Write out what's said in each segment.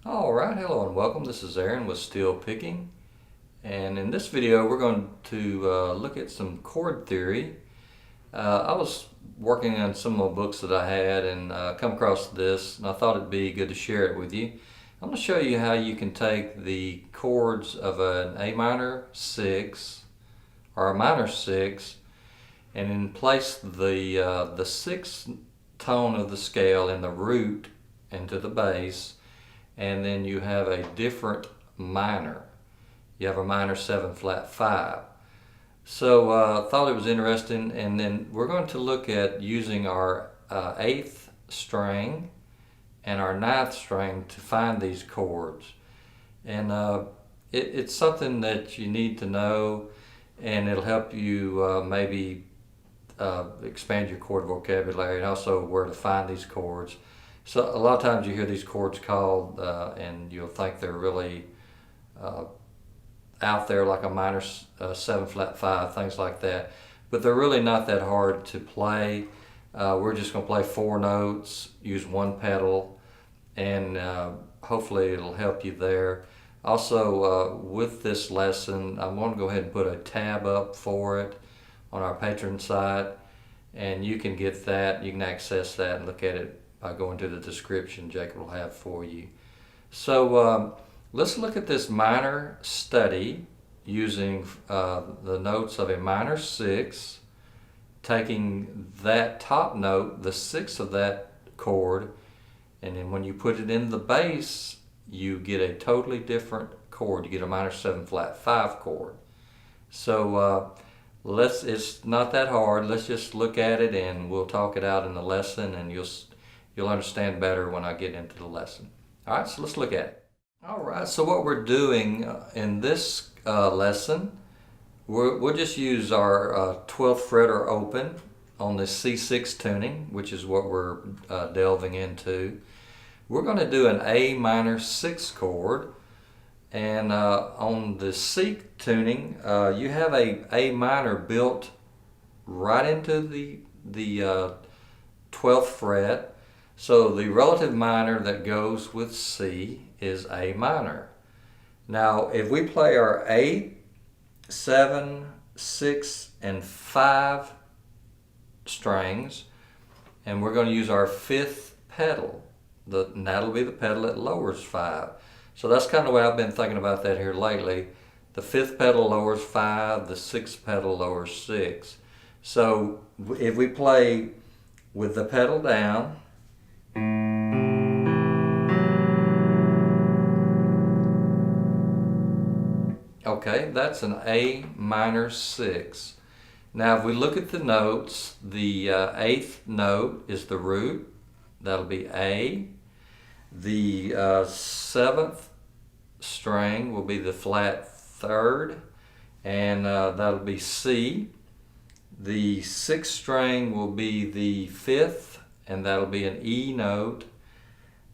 Alright, hello and welcome. This is Aaron with Steel Picking, and in this video we're going to look at some chord theory. I was working on some of the books that I had and come across this, and I thought it'd be good to share it with you. I'm going to show you how you can take the chords of an A minor 6 or a minor 6 and then place the sixth tone of the scale in the root into the bass, and then you have a different minor. You have a minor 7 flat 5. So I thought it was interesting, and then we're going to look at using our 8th string and our 9th string to find these chords. And it's something that you need to know, and it'll help you maybe expand your chord vocabulary, and also where to find these chords. So a lot of times you hear these chords called and you'll think they're really out there, like a minor 7 flat 5, things like that. But they're really not that hard to play. We're just going to play 4 notes, use 1 pedal, and hopefully it'll help you there. Also, with this lesson, I'm going to go ahead and put a tab up for it on our Patreon site, and you can get that. You can access that and look at it by going to the description Jacob will have for you. So let's look at this minor study using the notes of a minor 6, taking that top note, the 6th of that chord, and then when you put it in the bass, you get a totally different chord. You get a minor 7 flat 5 chord. So it's not that hard. Let's just look at it, and we'll talk it out in the lesson, and you'll understand better when I get into the lesson. All right, so let's look at it. All right, so what we're doing in this lesson, we'll just use our 12th fret or open on the C6 tuning, which is what we're delving into. We're going to do an A minor 6 chord, and on the C tuning, you have a minor built right into the 12th fret. So the relative minor that goes with C is A minor. Now if we play our 8, 7, 6, and 5 strings, and we're going to use our 5th pedal, and that'll be the pedal that lowers 5. So that's kind of the way I've been thinking about that here lately. The 5th pedal lowers 5, the 6th pedal lowers 6. So if we play with the pedal down, okay, that's an A minor 6. Now if we look at the notes, the 8th note is the root. That'll be A. The 7th string will be the flat 3rd, and that'll be C. The 6th string will be the 5th, and that'll be an E note.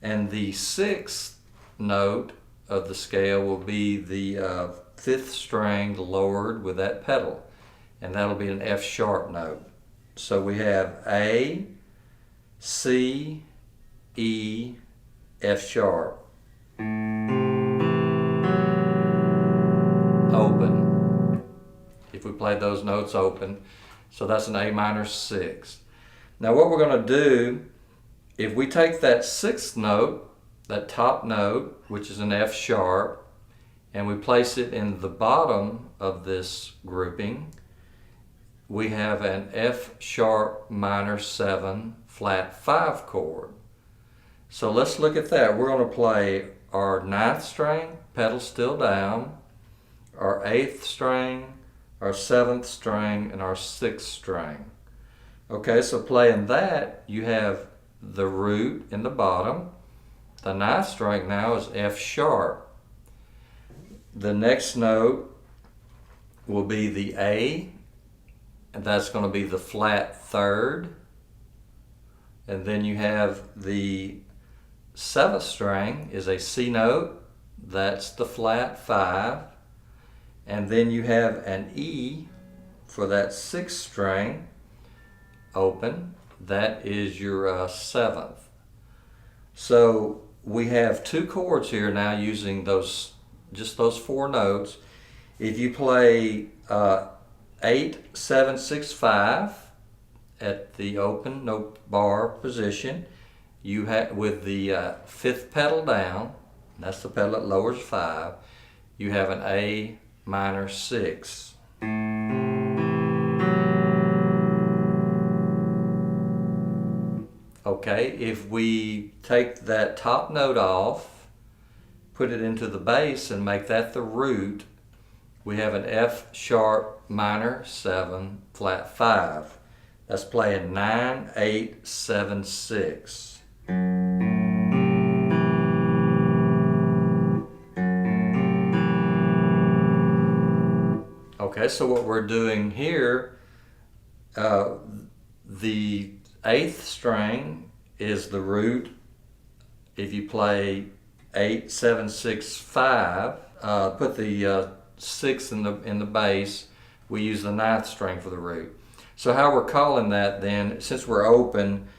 And the 6th note of the scale will be the 5th string lowered with that pedal, and that'll be an F sharp note. So we have A, C, E, F sharp. Open. If we play those notes open. So that's an A minor 6. Now what we're going to do, if we take that 6th note, that top note, which is an F sharp, and we place it in the bottom of this grouping, we have an F sharp minor 7 flat 5 chord. So let's look at that. We're going to play our 9th string, pedal still down, our 8th string, our 7th string, and our 6th string. Okay, so playing that, you have the root in the bottom. The 9th string now is F sharp. The next note will be the A, and that's going to be the flat 3rd. And then you have the 7th string is a C note, that's the flat 5. And then you have an E for that 6th string, open, that is your 7th. So we have two chords here now using just those 4 notes. If you play 8, 7, 6, 5 at the open note bar position, you have with the 5th pedal down, that's the pedal that lowers 5, you have an A minor 6. Okay, if we take that top note off, put it into the bass and make that the root, we have an F sharp minor 7 flat 5. That's playing 9, 8, 7, 6. Okay, so what we're doing here, the 8th string is the root. If you play 8, 7, 6, 5, put the 6 in the bass, we use the 9th string for the root. So how we're calling that then, since we're open,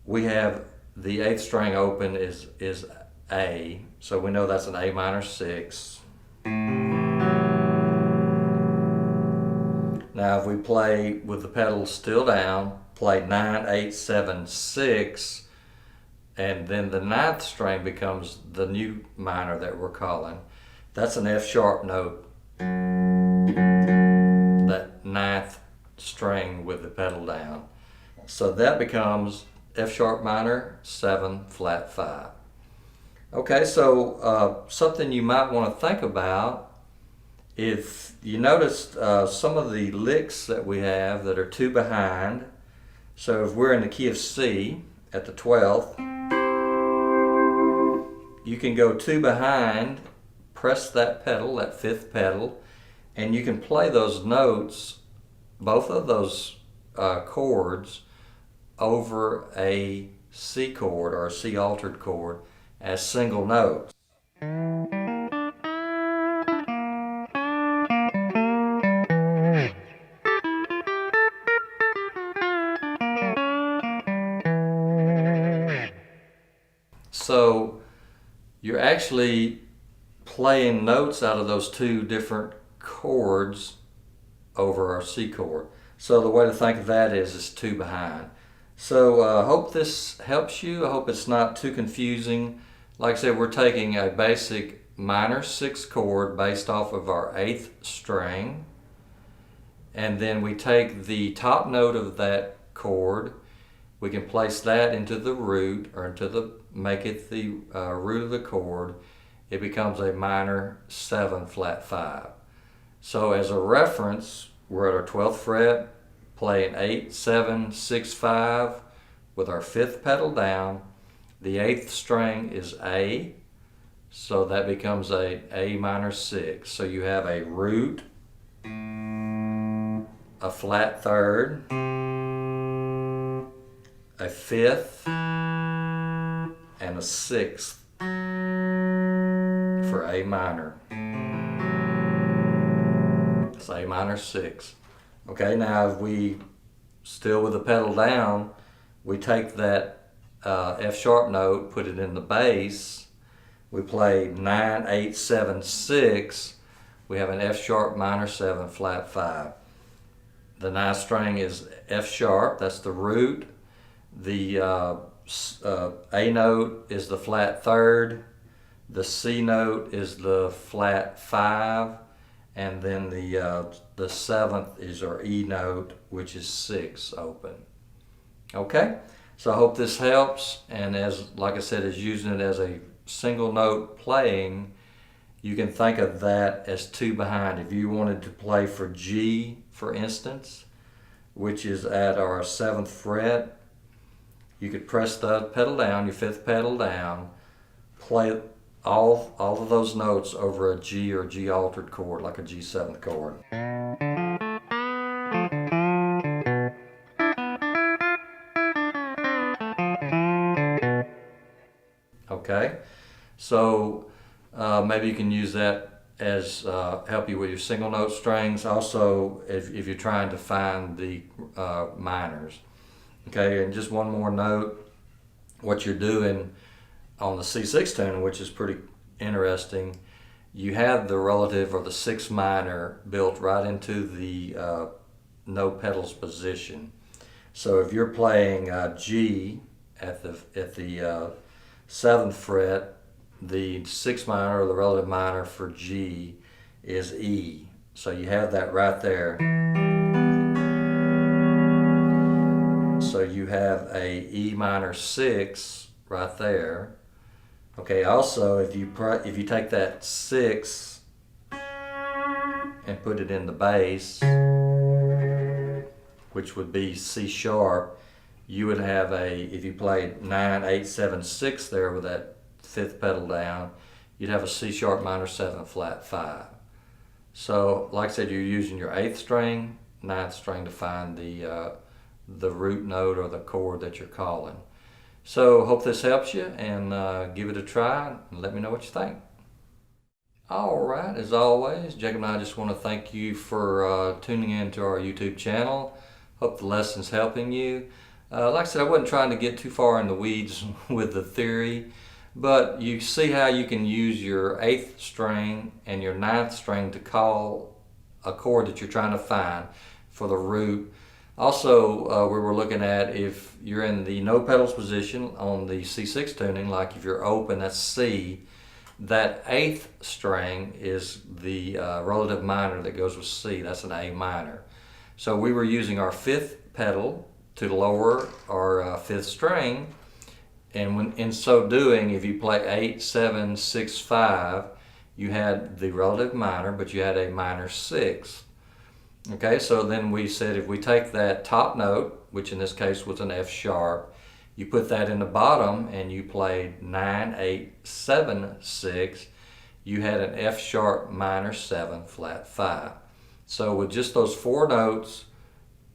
we have the 8th string open is A, so we know that's an A minor 6. Now if we play with the pedal still down, play 9, 8, 7, 6, and then the 9th string becomes the new minor that we're calling. That's an F sharp note, that 9th string with the pedal down. So that becomes F sharp minor 7 flat 5. Okay, so something you might want to think about, if you noticed some of the licks that we have that are 2 behind. So if we're in the key of C at the 12th, you can go 2 behind, press that pedal, that 5th pedal, and you can play those notes, both of those chords, over a C chord or a C altered chord as single notes. So you're actually playing notes out of those 2 different chords over our C chord. So the way to think of that is it's 2 behind. So I hope this helps you. I hope it's not too confusing. Like I said, we're taking a basic minor 6 chord based off of our 8th string, and then we take the top note of that chord, we can place that into the root, or make it the root of the chord. It becomes a minor 7 flat 5. So as a reference, we're at our 12th fret, playing 8, 7, 6, 5 with our 5th pedal down. The 8th string is A, so that becomes a A minor 6. So you have a root, a flat 3rd, a 5th, and a 6th for A minor. It's A minor 6. Okay, now if we, still with the pedal down, we take that F sharp note, put it in the bass, we play 9, 8, 7, 6, we have an F sharp minor 7 flat 5. The 9th string is F sharp, that's the root. The A note is the flat 3rd, the C note is the flat 5, and then the 7th is our E note, which is 6 open. Okay, so I hope this helps, and like I said, as using it as a single note playing, you can think of that as 2 behind. If you wanted to play for G, for instance, which is at our 7th fret, you could press the pedal down, your 5th pedal down, play all of those notes over a G or G altered chord, like a G 7th chord. Okay, so maybe you can use that as help you with your single note strings. Also, if you're trying to find the minors. Okay, and just one more note. What you're doing on the C6 tuning, which is pretty interesting, you have the relative or the 6 minor built right into the no pedals position. So if you're playing G at the 7th fret, the 6 minor or the relative minor for G is E. So you have that right there. So you have a E minor 6 right there. Okay, also if you take that 6 and put it in the bass, which would be C sharp, you would have if you played 9, 8, 7, 6 there with that 5th pedal down, you'd have a C sharp minor 7 flat 5. So like I said, you're using your 8th string, 9th string to find the root note or the chord that you're calling. So hope this helps you, and give it a try and let me know what you think. Alright, as always, Jacob and I just want to thank you for tuning in to our YouTube channel. Hope the lesson's helping you. Like I said, I wasn't trying to get too far in the weeds with the theory, but you see how you can use your 8th string and your 9th string to call a chord that you're trying to find for the root. Also, we were looking at if you're in the no pedals position on the C6 tuning, like if you're open, that's C, that 8th string is the relative minor that goes with C, that's an A minor. So we were using our 5th pedal to lower our 5th string, and in so doing, if you play 8, 7, 6, 5, you had the relative minor, but you had a minor 6. Okay, so then we said if we take that top note, which in this case was an F sharp, you put that in the bottom and you played 9, 8, 7, 6, you had an F sharp minor 7 flat 5. So with just those 4 notes,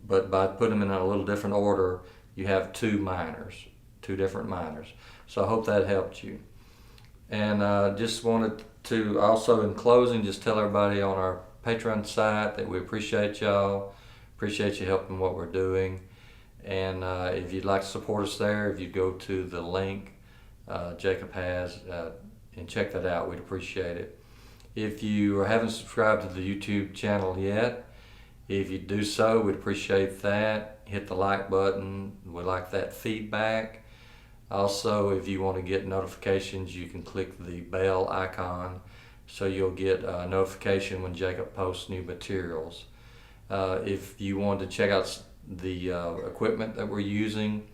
but by putting them in a little different order, you have 2 minors, 2 different minors. So I hope that helped you. And just wanted to also, in closing, just tell everybody on our Patreon site that we appreciate y'all, appreciate you helping what we're doing. And if you'd like to support us there, if you go to the link Jacob has and check that out, we'd appreciate it. If you haven't subscribed to the YouTube channel yet, if you do so, we'd appreciate that. Hit the like button, we like that feedback. Also, if you want to get notifications, you can click the bell icon so you'll get a notification when Jacob posts new materials. If you want to check out the equipment that we're using,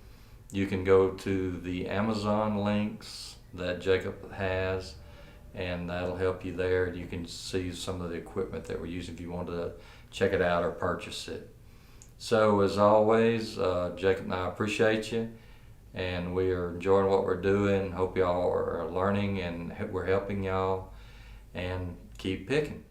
you can go to the Amazon links that Jacob has, and that'll help you there. You can see some of the equipment that we're using if you want to check it out or purchase it. So as always, Jacob and I appreciate you, and we are enjoying what we're doing. Hope y'all are learning and we're helping y'all, and keep picking.